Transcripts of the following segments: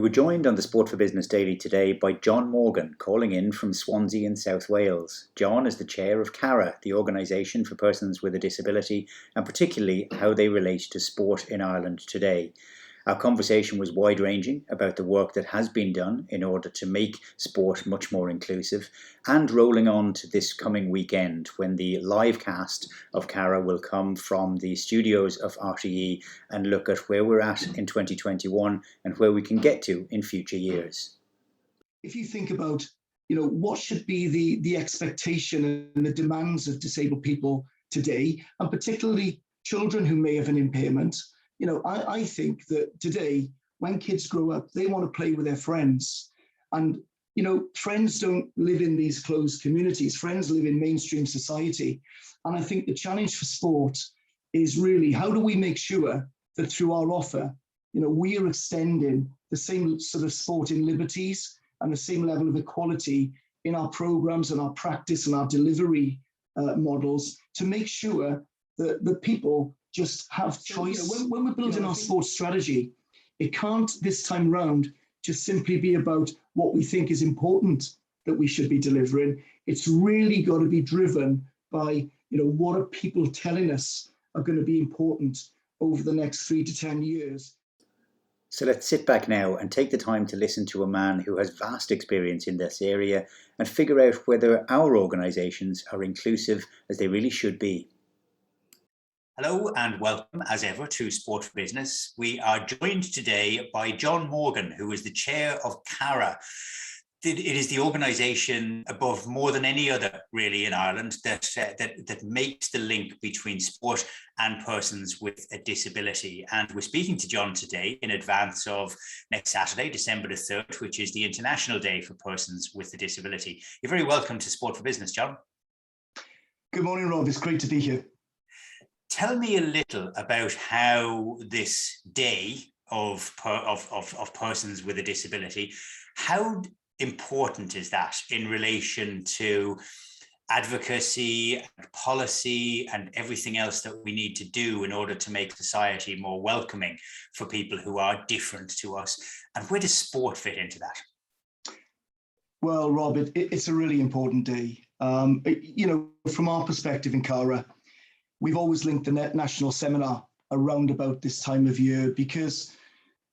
We were joined on the Sport for Business Daily today by John Morgan, calling in from Swansea in South Wales. John is the chair of Cara, the organisation for persons with a disability, and particularly how they relate to sport in Ireland today. Our conversation was wide-ranging about the work that has been done in order to make sport much more inclusive, and rolling on to this coming weekend when the live cast of Cara will come from the studios of RTE and look at where we're at in 2021 and where we can get to in future years. If you think about, what should be the expectation and the demands of disabled people today, and particularly children who may have an impairment, I think that today, when kids grow up, they want to play with their friends. And, friends don't live in these closed communities. Friends live in mainstream society. And I think the challenge for sport is really, how do we make sure that through our offer, we are extending the same sort of sporting liberties and the same level of equality in our programs and our practice and our delivery models to make sure that the people just have choice. When we're building our sports strategy, it can't this time round just simply be about what we think is important that we should be delivering. It's really got to be driven by, what are people telling us are going to be important over the next 3 to 10 years. So let's sit back now and take the time to listen to a man who has vast experience in this area and figure out whether our organisations are inclusive as they really should be. Hello and welcome as ever to Sport for Business. We are joined today by John Morgan, who is the chair of Cara. It is the organisation above more than any other really in Ireland that makes the link between sport and persons with a disability. And we're speaking to John today in advance of next Saturday, December the 3rd, which is the International Day for Persons with a Disability. You're very welcome to Sport for Business, John. Good morning, Rob. It's great to be here. Tell me a little about how this day of persons with a disability, how important is that in relation to advocacy and policy and everything else that we need to do in order to make society more welcoming for people who are different to us? And where does sport fit into that? Well, Rob, it's a really important day. From our perspective in Cara, we've always linked the National Seminar around about this time of year because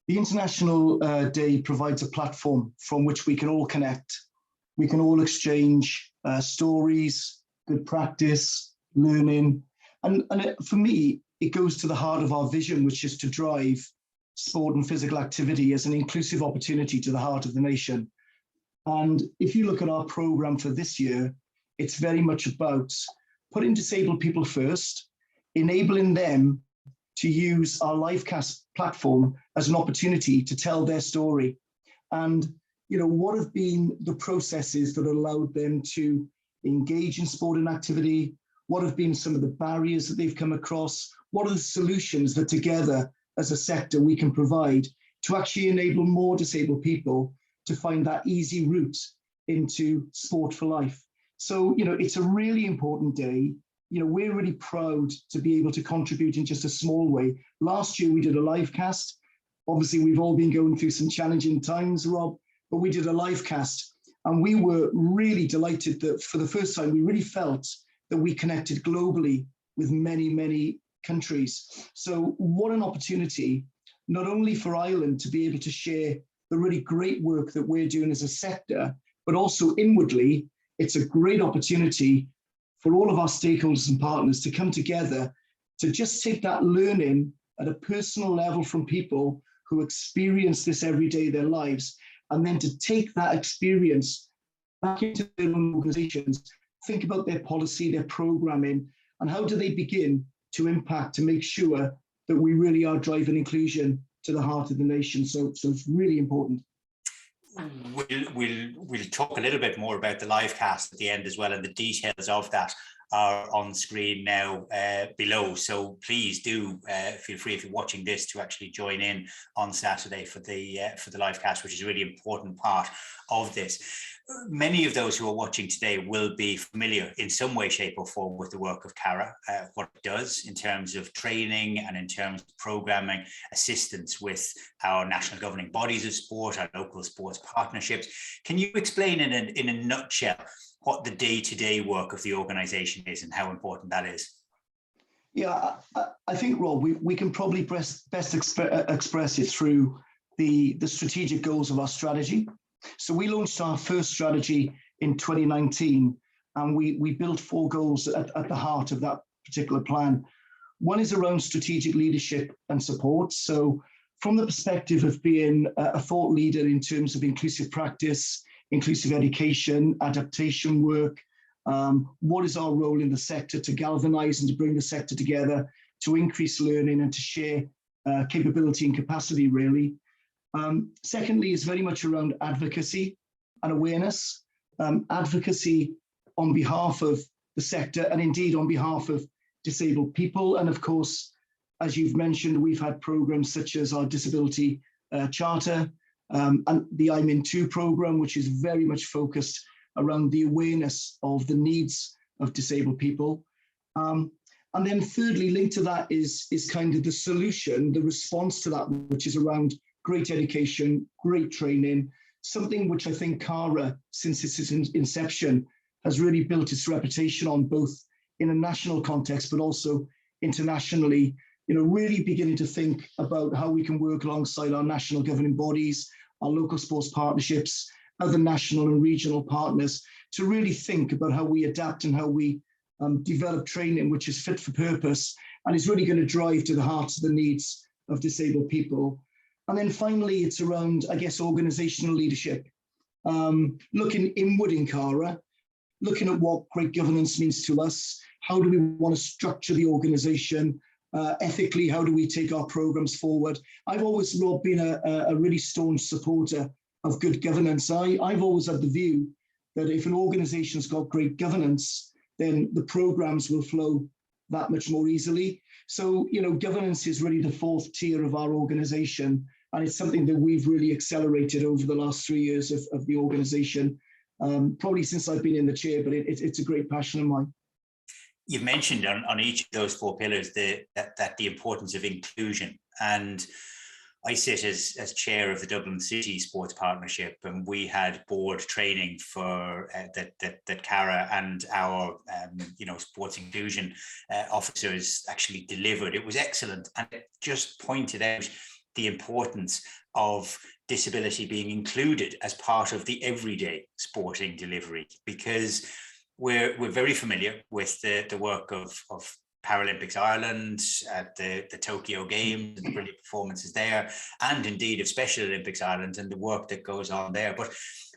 the International Day provides a platform from which we can all connect. We can all exchange stories, good practice, learning. And for me, it goes to the heart of our vision, which is to drive sport and physical activity as an inclusive opportunity to the heart of the nation. And if you look at our programme for this year, it's very much about putting disabled people first, enabling them to use our livecast platform as an opportunity to tell their story. And, what have been the processes that allowed them to engage in sport and activity? What have been some of the barriers that they've come across? What are the solutions that together as a sector we can provide to actually enable more disabled people to find that easy route into sport for life? So, it's a really important day. We're really proud to be able to contribute in just a small way. Last year, we did a live cast. Obviously, we've all been going through some challenging times, Rob, but we did a live cast. And we were really delighted that for the first time, we really felt that we connected globally with many, many countries. So what an opportunity, not only for Ireland to be able to share the really great work that we're doing as a sector, but also inwardly, it's a great opportunity for all of our stakeholders and partners to come together to just take that learning at a personal level from people who experience this every day in their lives, and then to take that experience back into their own organizations, think about their policy, their programming, and how do they begin to impact to make sure that we really are driving inclusion to the heart of the nation. So it's really important. We'll talk a little bit more about the live cast at the end as well, and the details of that are on screen now below. So please do feel free, if you're watching this, to actually join in on Saturday for the live cast, which is a really important part of this. Many of those who are watching today will be familiar in some way, shape, or form with the work of Cara, what it does in terms of training and in terms of programming, assistance with our national governing bodies of sport, our local sports partnerships. Can you explain in a nutshell what the day-to-day work of the organisation is and how important that is? Yeah, I think, Rob, we can probably best express it through the strategic goals of our strategy. So we launched our first strategy in 2019, and we built 4 goals at the heart of that particular plan. One is around strategic leadership and support. So from the perspective of being a thought leader in terms of inclusive practice, inclusive education, adaptation work, what is our role in the sector to galvanise and to bring the sector together, to increase learning and to share capability and capacity, really. Secondly, is very much around advocacy and awareness. Advocacy on behalf of the sector and indeed on behalf of disabled people. And of course, as you've mentioned, we've had programs such as our Disability Charter and the I'm In Too program, which is very much focused around the awareness of the needs of disabled people. And then thirdly, linked to that is kind of the solution, the response to that, which is around great education, great training, something which I think Cara, since its inception, has really built its reputation on, both in a national context, but also internationally, really beginning to think about how we can work alongside our national governing bodies, our local sports partnerships, other national and regional partners, to really think about how we adapt and how we develop training which is fit for purpose and is really going to drive to the heart of the needs of disabled people. And then finally, it's around, I guess, organisational leadership. Looking inward in Cara, looking at what great governance means to us, how do we want to structure the organisation, ethically, how do we take our programmes forward? I've always, Rob, been a really staunch supporter of good governance. I've always had the view that if an organisation's got great governance, then the programmes will flow that much more easily. So, governance is really the 4th tier of our organisation. And it's something that we've really accelerated over the last 3 years of the organisation, probably since I've been in the chair, but it's a great passion of mine. You've mentioned on each of those 4 pillars that the importance of inclusion. And I sit as chair of the Dublin City Sports Partnership, and we had board training for that Cara and our sports inclusion officers actually delivered. It was excellent, and it just pointed out the importance of disability being included as part of the everyday sporting delivery, because we're very familiar with the work of Paralympics Ireland at the Tokyo Games and the brilliant performances there, and indeed of Special Olympics Ireland and the work that goes on there.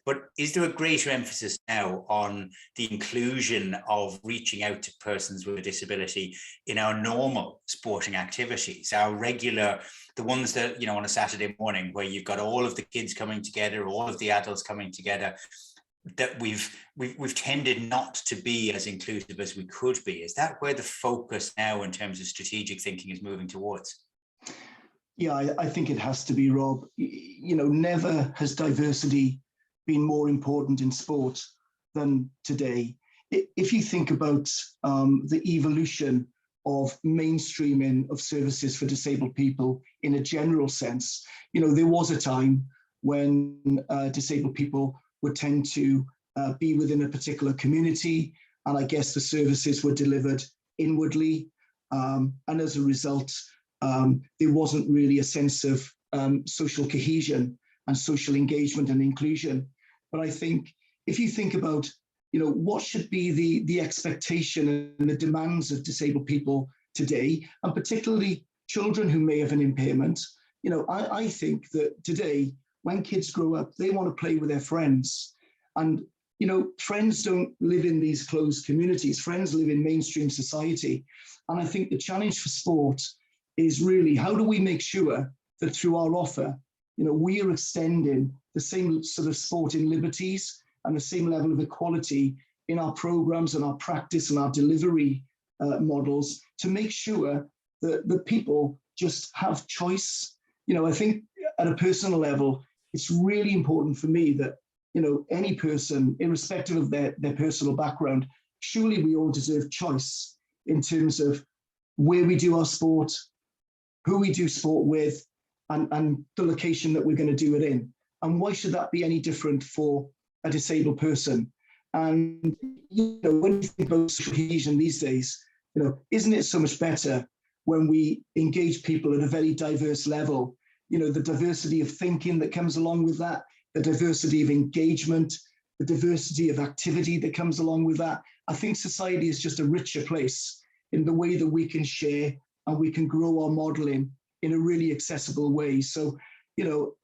But is there a greater emphasis now on the inclusion of reaching out to persons with a disability in our normal sporting activities, our regular, the ones that, on a Saturday morning where you've got all of the kids coming together, all of the adults coming together, that we've tended not to be as inclusive as we could be? Is that where the focus now in terms of strategic thinking is moving towards? Yeah, I think it has to be, Rob. Never has diversity been more important in sport than today. If you think about the evolution of mainstreaming of services for disabled people in a general sense, there was a time when disabled people would tend to be within a particular community, and I guess the services were delivered inwardly, and as a result, there wasn't really a sense of social cohesion and social engagement and inclusion. But I think if you think about, what should be the expectation and the demands of disabled people today, and particularly children who may have an impairment, I think that today, when kids grow up, they want to play with their friends. And, friends don't live in these closed communities. Friends live in mainstream society. And I think the challenge for sport is really, how do we make sure that through our offer, we are extending the same sort of sporting liberties and the same level of equality in our programs and our practice and our delivery models to make sure that the people just have choice. I think at a personal level, it's really important for me that any person, irrespective of their personal background, surely we all deserve choice in terms of where we do our sport, who we do sport with, and the location that we're going to do it in. And why should that be any different for a disabled person? And when you think about social cohesion these days, isn't it so much better when we engage people at a very diverse level? The diversity of thinking that comes along with that, the diversity of engagement, the diversity of activity that comes along with that. I think society is just a richer place in the way that we can share and we can grow our modeling in a really accessible way. So,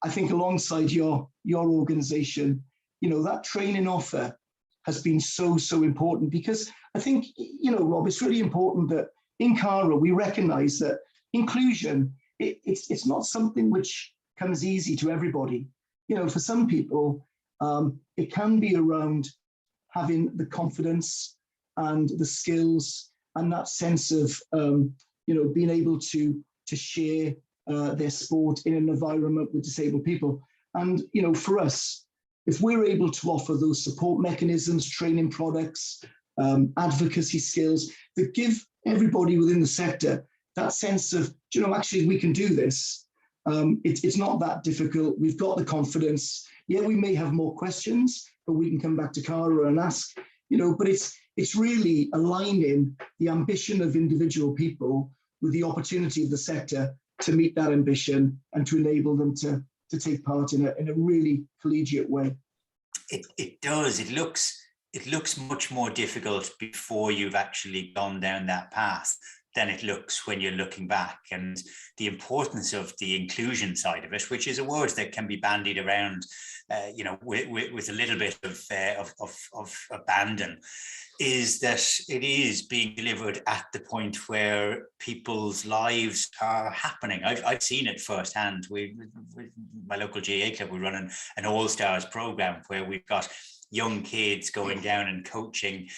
I think alongside your organization, that training offer has been so important, because I think, Rob, it's really important that in Cara, we recognize that inclusion, it's not something which comes easy to everybody. For some people, it can be around having the confidence and the skills and that sense of, being able to share their sport in an environment with disabled people. And, for us, if we're able to offer those support mechanisms, training products, advocacy skills that give everybody within the sector that sense of, actually we can do this. It's not that difficult. We've got the confidence. Yeah, we may have more questions, but we can come back to Cara and ask, but it's really aligning the ambition of individual people with the opportunity of the sector to meet that ambition and to enable them to take part in a really collegiate way. It does. It looks much more difficult before you've actually gone down that path than it looks when you're looking back. And the importance of the inclusion side of it, which is a word that can be bandied around, with a little bit of abandon, is that it is being delivered at the point where people's lives are happening. I've seen it firsthand. With my local GA club, we run an all-stars program where we've got young kids going down and coaching,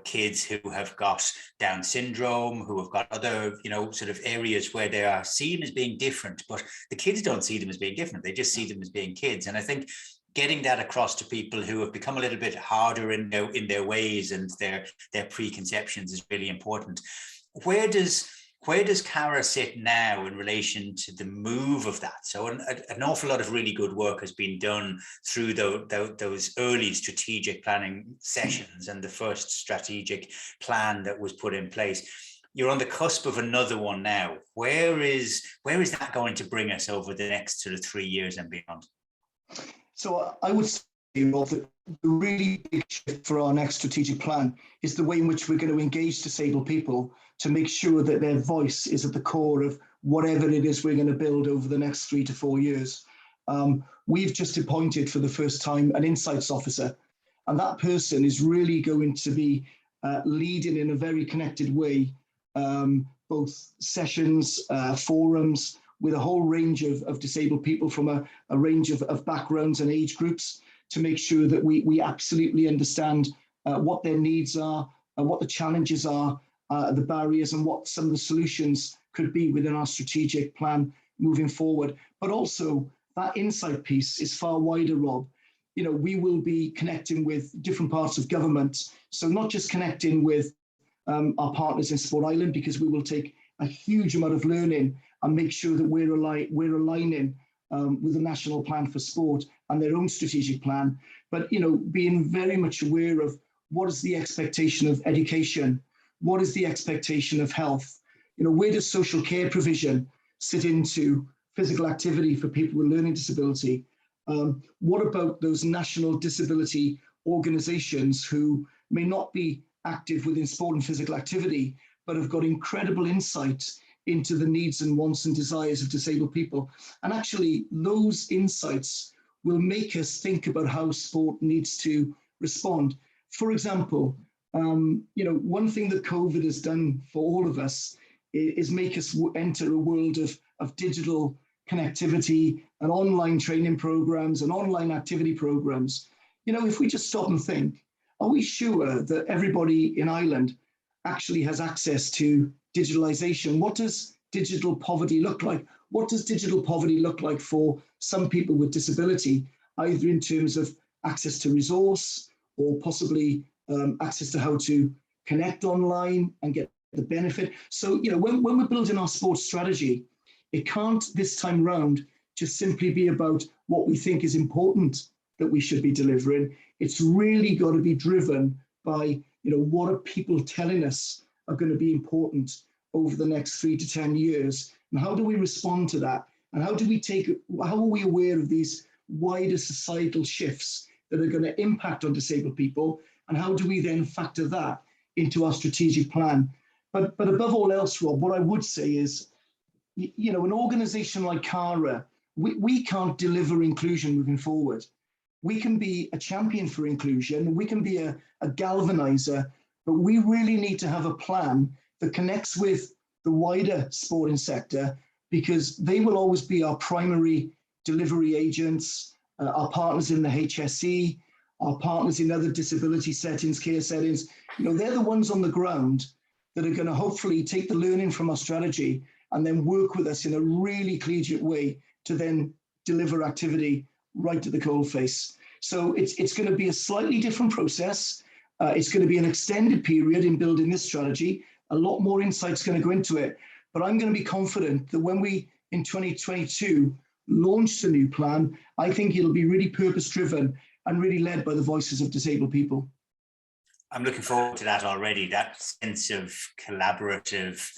kids who have got Down syndrome, who have got other, sort of areas where they are seen as being different, but the kids don't see them as being different. They just see them as being kids. And I think getting that across to people who have become a little bit harder in their ways and their preconceptions is really important. Where does Cara sit now in relation to the move of that? So an awful lot of really good work has been done through those early strategic planning sessions and the first strategic plan that was put in place. You're on the cusp of another one now. Where is that going to bring us over the next sort of 3 years and beyond? So I would say, Rob, that the really big shift for our next strategic plan is the way in which we're going to engage disabled people to make sure that their voice is at the core of whatever it is we're going to build over the next 3 to 4 years. We've just appointed for the first time an insights officer, and that person is really going to be leading in a very connected way, both sessions, forums, with a whole range of disabled people from a range of backgrounds and age groups, to make sure that we absolutely understand what their needs are, what the challenges are, the barriers, and what some of the solutions could be within our strategic plan moving forward. But also that insight piece is far wider, Rob. We will be connecting with different parts of government. So not just connecting with our partners in Sport Island, because we will take a huge amount of learning and make sure that we're aligning with the National Plan for Sport and their own strategic plan, but being very much aware of what is the expectation of education, what is the expectation of health, where does social care provision sit into physical activity for people with learning disability? What about those national disability organisations who may not be active within sport and physical activity, but have got incredible insight into the needs and wants and desires of disabled people? And actually, those insights will make us think about how sport needs to respond. For example, one thing that COVID has done for all of us is make us enter a world of digital connectivity and online training programs and online activity programs. If we just stop and think, are we sure that everybody in Ireland actually has access to digitalization? What does digital poverty look like? What does digital poverty look like for some people with disability, either in terms of access to resource, or possibly access to how to connect online and get the benefit. So, when we're building our sports strategy, it can't this time round just simply be about what we think is important that we should be delivering. It's really got to be driven by, what are people telling us are going to be important over the next 3 to 10 years, and how do we respond to that? And how are we aware of these wider societal shifts that are going to impact on disabled people? And how do we then factor that into our strategic plan? But above all else, Rob, what I would say is, an organization like Cara, we can't deliver inclusion moving forward. We can be a champion for inclusion, we can be a galvanizer, but we really need to have a plan that connects with the wider sporting sector, because they will always be our primary delivery agents, our partners in the HSE, our partners in other disability settings, care settings. They're the ones on the ground that are going to hopefully take the learning from our strategy and then work with us in a really collegiate way to then deliver activity right to the coalface. So it's going to be a slightly different process. It's going to be an extended period in building this strategy. A lot more insight's going to go into it. But I'm going to be confident that when we, in 2022, launch the new plan, I think it'll be really purpose-driven and really led by the voices of disabled people. I'm looking forward to that already, that sense of collaborative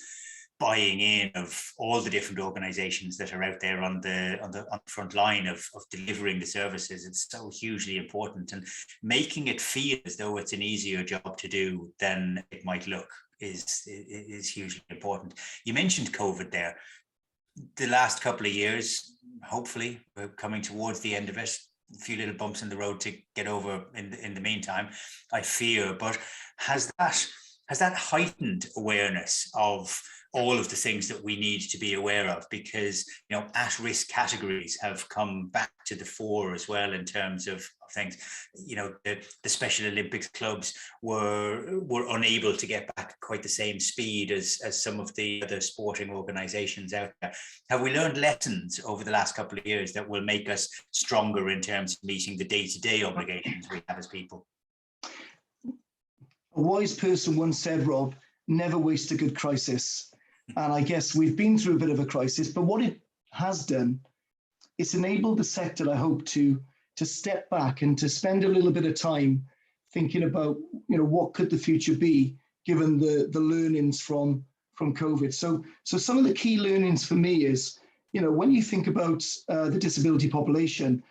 buying in of all the different organizations that are out there on the front line of delivering the services. It's so hugely important, and making it feel as though it's an easier job to do than it might look is hugely important. You mentioned COVID there. The last couple of years, hopefully we're coming towards the end of it. A few little bumps in the road to get over in the meantime, I fear. But has that heightened awareness of all of the things that we need to be aware of? Because at-risk categories have come back to the fore as well in terms of things. The Special Olympics clubs were unable to get back at quite the same speed as some of the other sporting organizations out there. Have we learned lessons over the last couple of years that will make us stronger in terms of meeting the day-to-day obligations we have as people? A wise person once said, Rob, never waste a good crisis. And I guess we've been through a bit of a crisis, but what it has done, it's enabled the sector, I hope, to step back and to spend a little bit of time thinking about, what could the future be given the learnings from COVID. So some of the key learnings for me is, when you think about the disability population,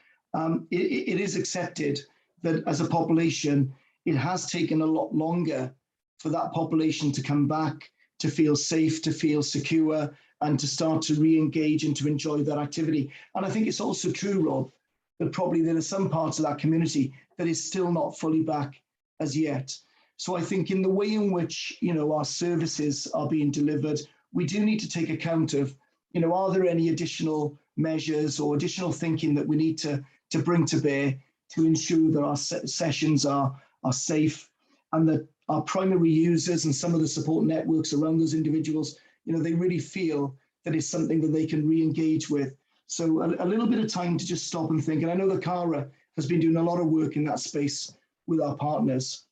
it is accepted that as a population, it has taken a lot longer for that population to come back, to feel safe, to feel secure, and to start to re-engage and to enjoy that activity. And I think it's also true, Rob, that probably there are some parts of that community that is still not fully back as yet. So I think in the way in which, our services are being delivered, we do need to take account of, are there any additional measures or additional thinking that we need to bring to bear to ensure that our sessions are safe, and that our primary users and some of the support networks around those individuals, they really feel that it's something that they can re-engage with. So a little bit of time to just stop and think. And I know that Cara has been doing a lot of work in that space with our partners.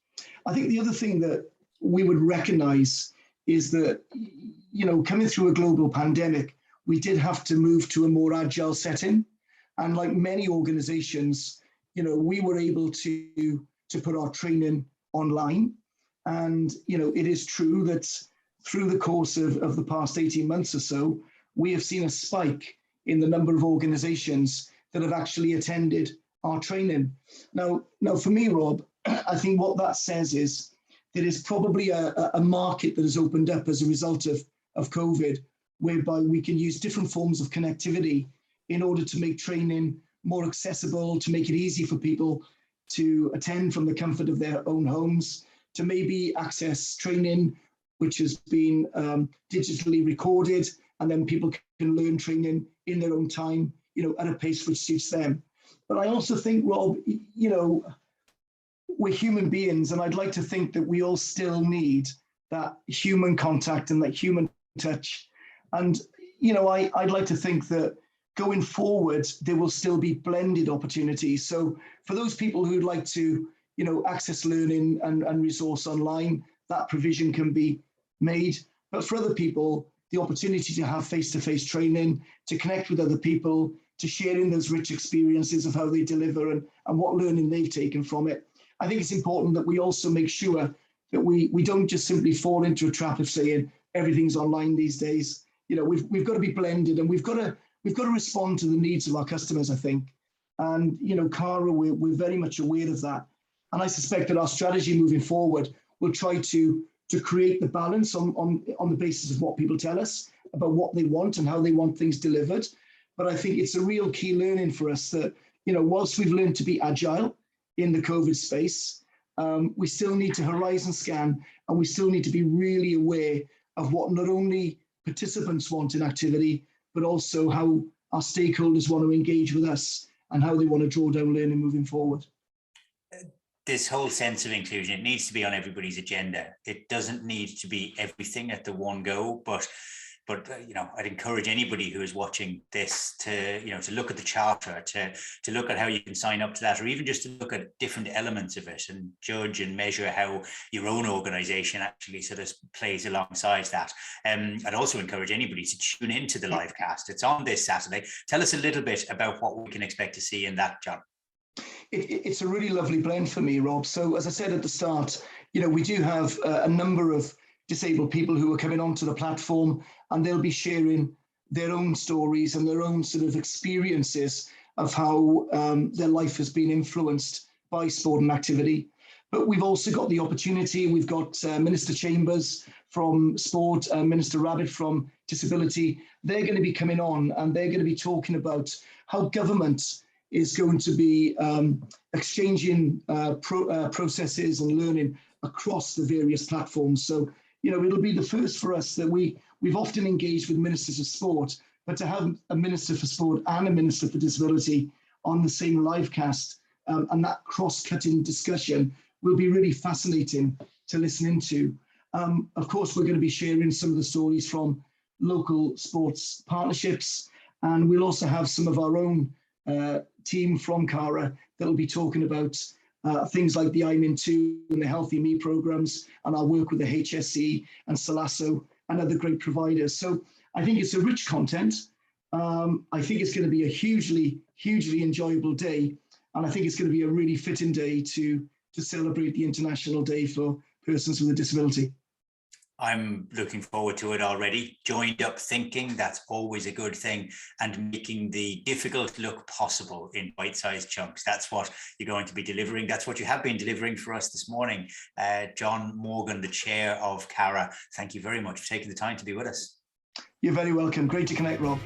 I think the other thing that we would recognize is that, coming through a global pandemic, we did have to move to a more agile setting. And like many organizations, we were able to put our training online. And, it is true that through the course of the past 18 months or so, we have seen a spike in the number of organizations that have actually attended our training. Now for me, Rob, I think what that says is there is probably a market that has opened up as a result of COVID, whereby we can use different forms of connectivity in order to make training more accessible, to make it easy for people to attend from the comfort of their own homes, to maybe access training which has been digitally recorded, and then people can learn training in their own time, at a pace which suits them. But I also think, Rob, we're human beings, and I'd like to think that we all still need that human contact and that human touch. And, I'd like to think that going forward, there will still be blended opportunities. So for those people who'd like to, access learning and resource online, that provision can be made. But for other people, the opportunity to have face-to-face training, to connect with other people, to share in those rich experiences of how they deliver and what learning they've taken from it. I think it's important that we also make sure that we don't just simply fall into a trap of saying everything's online these days. We've got to be blended, and we've got to respond to the needs of our customers, I think. And Cara, we're very much aware of that. And I suspect that our strategy moving forward will try to create the balance on the basis of what people tell us about what they want and how they want things delivered. But I think it's a real key learning for us that, whilst we've learned to be agile in the COVID space, we still need to horizon scan, and we still need to be really aware of what not only participants want in activity, but also how our stakeholders want to engage with us and how they want to draw down learning moving forward. This whole sense of inclusion, it needs to be on everybody's agenda. It doesn't need to be everything at the one go, but I'd encourage anybody who is watching this to look at the charter, to look at how you can sign up to that, or even just to look at different elements of it and judge and measure how your own organization actually sort of plays alongside that. I'd also encourage anybody to tune into the live cast. It's on this Saturday. Tell us a little bit about what we can expect to see in that, John. It's a really lovely blend for me, Rob. So as I said at the start, we do have a number of disabled people who are coming onto the platform, and they'll be sharing their own stories and their own sort of experiences of how their life has been influenced by sport and activity. But we've also got the opportunity, we've got Minister Chambers from Sport, Minister Rabbit from Disability. They're going to be coming on, and they're going to be talking about how government is going to be exchanging processes and learning across the various platforms. So, it'll be the first for us that we've often engaged with ministers of sport, but to have a minister for sport and a minister for disability on the same live cast and that cross-cutting discussion will be really fascinating to listen into. Of course, we're going to be sharing some of the stories from local sports partnerships, and we'll also have some of our own team from Cara that will be talking about things like the I'm Into and the Healthy Me programs, and our work with the HSE and Salasso and other great providers. So I think it's a rich content. I think it's going to be a hugely, hugely enjoyable day. And I think it's going to be a really fitting day to celebrate the International Day for Persons with a Disability. I'm looking forward to it already. Joined up thinking, that's always a good thing, and making the difficult look possible in bite-sized chunks. That's what you're going to be delivering. That's what you have been delivering for us this morning. John Morgan, the chair of Cara, thank you very much for taking the time to be with us. You're very welcome. Great to connect, Rob.